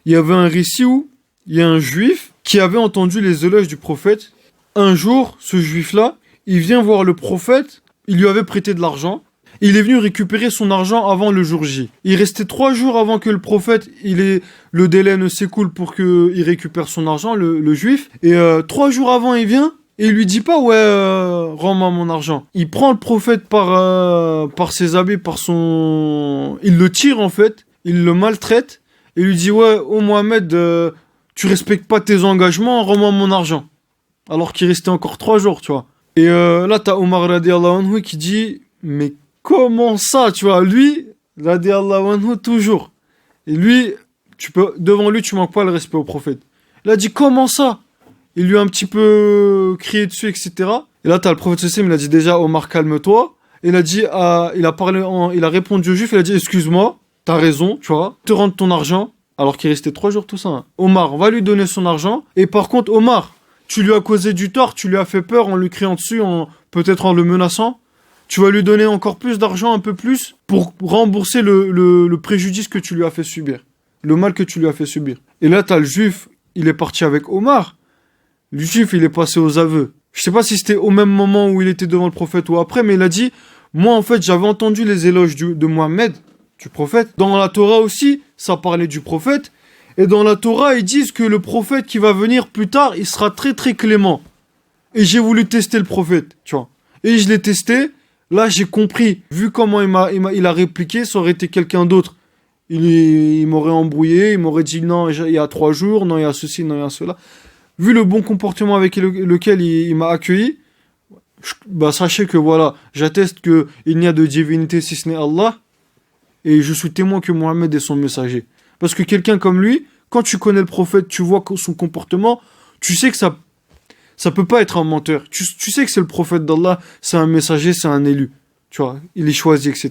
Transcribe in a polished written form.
il y avait un récit où il y a un juif qui avait entendu les éloges du prophète. Un jour, ce juif-là, il vient voir le prophète, il lui avait prêté de l'argent. Il est venu récupérer son argent avant le jour J. Il restait 3 jours avant que le prophète, le délai ne s'écoule pour qu'il récupère son argent, le juif. Et 3 jours avant, il vient et il lui dit pas, ouais, rends-moi mon argent. Il prend le prophète par ses habits, il le tire en fait, il le maltraite et lui dit, ouais, oh Mohamed, tu respectes pas tes engagements, rends-moi mon argent. Alors qu'il restait encore 3 jours, tu vois. Et là, t'as Omar radiallahu anhu qui dit, mais comment ça, tu vois, lui, radiallahu anhu, toujours. Et lui, devant lui, tu manques pas le respect au prophète. Il a dit, comment ça? Il lui a un petit peu crié dessus, etc. Et là, t'as le prophète sallallahu, il a dit déjà, Omar, calme-toi. Il a dit, il a répondu au juif, il a dit, excuse-moi, t'as raison, tu vois, te rendre ton argent, alors qu'il restait 3 jours, tout ça. Hein. Omar, va lui donner son argent. Et par contre, Omar, tu lui as causé du tort, tu lui as fait peur en lui criant dessus, peut-être en le menaçant. Tu vas lui donner encore plus d'argent, un peu plus, pour rembourser le préjudice que tu lui as fait subir. Le mal que tu lui as fait subir. Et là, t'as le juif, il est parti avec Omar. Le juif, il est passé aux aveux. Je sais pas si c'était au même moment où il était devant le prophète ou après, mais il a dit, moi, en fait, j'avais entendu les éloges de Mohammed, du prophète. Dans la Torah aussi, ça parlait du prophète. Et dans la Torah, ils disent que le prophète qui va venir plus tard, il sera très très clément. Et j'ai voulu tester le prophète, tu vois. Et je l'ai testé. Là, j'ai compris. Vu comment il a répliqué, ça aurait été quelqu'un d'autre. Il m'aurait embrouillé, il m'aurait dit non, il y a 3 jours, non, il y a ceci, non, il y a cela. Vu le bon comportement avec lequel il m'a accueilli, sachez que voilà, j'atteste qu'il n'y a de divinité si ce n'est Allah. Et je suis témoin que Mohammed est son messager. Parce que quelqu'un comme lui, quand tu connais le prophète, tu vois son comportement, tu sais que ça peut pas être un menteur. Tu sais que c'est le prophète d'Allah, c'est un messager, c'est un élu. Tu vois, il est choisi, etc.